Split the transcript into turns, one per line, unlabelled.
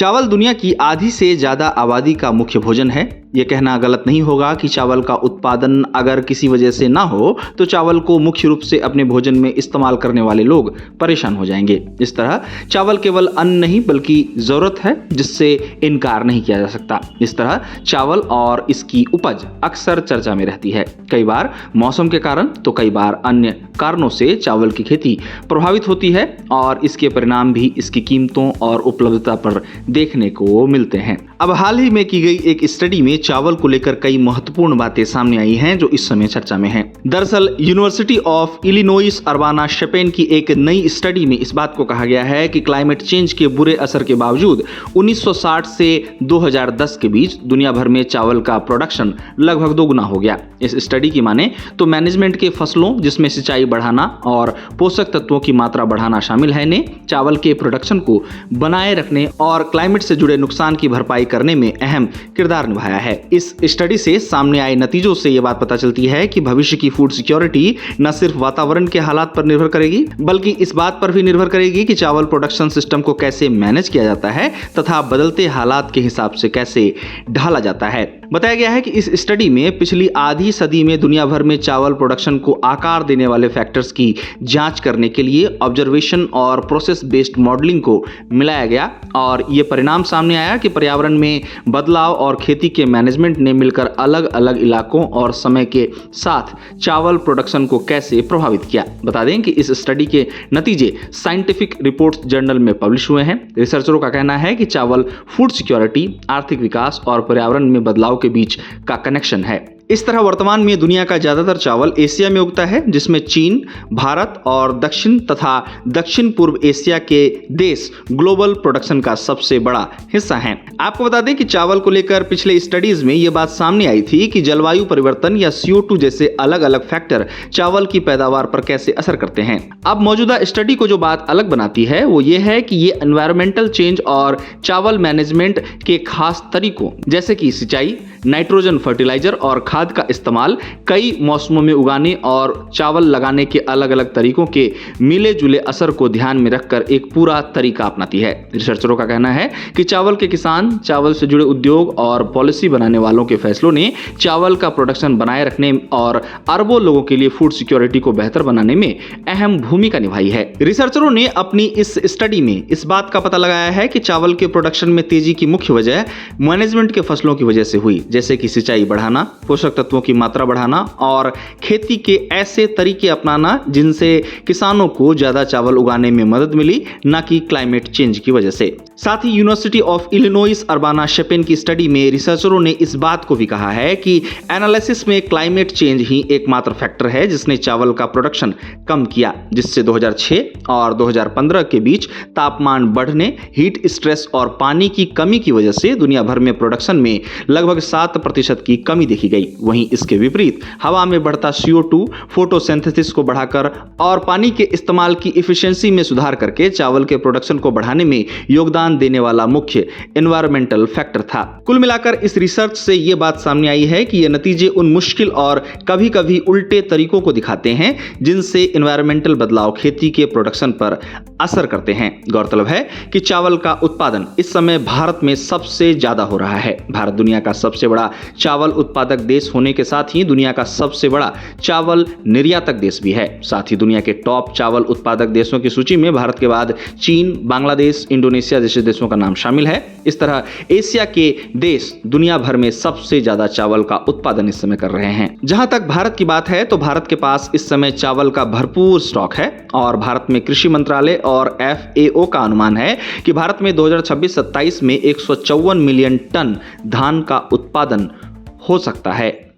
चावल दुनिया की आधी से ज्यादा आबादी का मुख्य भोजन है। ये कहना गलत नहीं होगा कि चावल का उत्पादन अगर किसी वजह से ना हो तो चावल को मुख्य रूप से अपने भोजन में इस्तेमाल करने वाले लोग परेशान हो जाएंगे। इस तरह चावल केवल अन्न नहीं बल्कि जरूरत है जिससे इनकार नहीं किया जा सकता। इस तरह चावल और इसकी उपज अक्सर चर्चा में रहती है। कई बार मौसम के कारण तो कई बार अन्य कारणों से चावल की खेती प्रभावित होती है और इसके परिणाम भी इसकी कीमतों और उपलब्धता पर देखने को मिलते हैं। अब हाल ही में की गई एक स्टडी में चावल को लेकर कई महत्वपूर्ण बातें सामने आई हैं जो इस समय चर्चा में हैं। दरअसल यूनिवर्सिटी ऑफ इलिनोइस अर्बाना शेपेन की एक नई स्टडी में इस बात को कहा गया है कि क्लाइमेट चेंज के बुरे असर के बावजूद 1960 से 2010 के बीच दुनिया भर में चावल का प्रोडक्शन लगभग दोगुना हो गया। इस स्टडी की माने तो मैनेजमेंट के फसलों जिसमें सिंचाई बढ़ाना और पोषक तत्वों की मात्रा बढ़ाना शामिल है ने चावल के प्रोडक्शन को बनाए रखने और क्लाइमेट से जुड़े नुकसान की भरपाई करने में अहम किरदार निभाया है। इस स्टडी से सामने आए नतीजों से ये बात पता चलती है कि भविष्य की फूड सिक्योरिटी न सिर्फ वातावरण के हालात पर निर्भर करेगी बल्कि इस बात पर भी निर्भर करेगी कि चावल प्रोडक्शन सिस्टम को कैसे मैनेज किया जाता है तथा बदलते हालात के हिसाब से कैसे ढाला जाता है। बताया गया है कि इस स्टडी में पिछली आधी सदी में दुनिया भर में चावल प्रोडक्शन को आकार देने वाले फैक्टर्स की जांच करने के लिए ऑब्जर्वेशन और प्रोसेस बेस्ड मॉडलिंग को मिलाया गया और ये परिणाम सामने आया कि पर्यावरण में बदलाव और खेती के मैनेजमेंट ने मिलकर अलग अलग इलाकों और समय के साथ चावल प्रोडक्शन को कैसे प्रभावित किया। बता दें कि इस स्टडी के नतीजे साइंटिफिक रिपोर्ट्स जर्नल में पब्लिश हुए हैं। रिसर्चरों का कहना है कि चावल फूड सिक्योरिटी, आर्थिक विकास और पर्यावरण में बदलाव के बीच का कनेक्शन है। इस तरह वर्तमान में दुनिया का ज्यादातर चावल एशिया में उगता है जिसमें चीन, भारत और दक्षिण तथा दक्षिण पूर्व एशिया के देश ग्लोबल प्रोडक्शन का सबसे बड़ा हिस्सा हैं। आपको बता दें कि चावल को लेकर पिछले स्टडीज में यह बात सामने आई थी कि जलवायु परिवर्तन या CO2 जैसे अलग अलग फैक्टर चावल की पैदावार पर कैसे असर करते हैं। अब मौजूदा स्टडी को जो बात अलग बनाती है वो ये है कि ये एनवायरमेंटल चेंज और चावल मैनेजमेंट के खास तरीकों जैसे कि सिंचाई, नाइट्रोजन फर्टिलाइजर और खाद का इस्तेमाल, कई मौसमों में उगाने और चावल लगाने के अलग अलग तरीकों के मिले जुले असर को ध्यान में रखकर एक पूरा तरीका अपनाती है। रिसर्चरों का कहना है कि चावल के किसान, चावल से जुड़े उद्योग और पॉलिसी बनाने वालों के फैसलों ने चावल का प्रोडक्शन बनाए रखने और अरबों लोगों के लिए फूड सिक्योरिटी को बेहतर बनाने में अहम भूमिका निभाई है। रिसर्चरों ने अपनी इस स्टडी में इस बात का पता लगाया है कि चावल के प्रोडक्शन में तेजी की मुख्य वजह मैनेजमेंट के फसलों की वजह से हुई, जैसे कि सिंचाई बढ़ाना, पोषक तत्वों की मात्रा बढ़ाना और खेती के ऐसे तरीके अपनाना जिनसे किसानों को ज्यादा चावल उगाने में मदद मिली, न कि क्लाइमेट चेंज की वजह से। साथ ही यूनिवर्सिटी ऑफ इलिनोइस अर्बाना शेपेन की स्टडी में रिसर्चरों ने इस बात को भी कहा है कि एनालिसिस में क्लाइमेट चेंज ही एकमात्र फैक्टर है जिसने चावल का प्रोडक्शन कम किया, जिससे 2006 और 2015 के बीच तापमान बढ़ने, हीट स्ट्रेस और पानी की कमी की वजह से दुनिया भर में प्रोडक्शन में लगभग 7% की कमी देखी गई। वहीं इसके विपरीत हवा में बढ़ता CO2 फोटोसिंथेसिस को बढ़ाकर और पानी के इस्तेमाल की इफिशिएंसी में सुधार करके चावल के प्रोडक्शन को बढ़ाने में योगदान देने वाला मुख्य एनवायरमेंटल फैक्टर था। कुल मिलाकर इस रिसर्च से यह बात सामने आई है कि ये नतीजे उन मुश्किल और कभी-कभी उल्टे तरीकों को दिखाते हैं जिनसे एनवायरमेंटल बदलाव खेती के प्रोडक्शन पर असर करते हैं। गौरतलब है कि चावल का उत्पादन इस समय भारत में सबसे ज्यादा हो रहा है। भारत दुनिया का सबसे बड़ा चावल उत्पादक देश होने के साथ ही दुनिया का सबसे बड़ा चावल निर्यातक देश भी है। साथ ही दुनिया के टॉप चावल उत्पादक देशों की सूची में भारत के बाद चीन, बांग्लादेश, इंडोनेशिया जैसे देशों का नाम शामिल है। इस तरह एशिया के देश दुनिया भर में सबसे ज्यादा चावल का उत्पादन इस समय कर रहे हैं। जहां तक भारत की बात है तो भारत के पास इस समय चावल का भरपूर स्टॉक है और भारत में कृषि मंत्रालय और FAO का अनुमान है कि भारत में 2026-27 में 154 मिलियन टन धान का उत्पादन हो सकता है।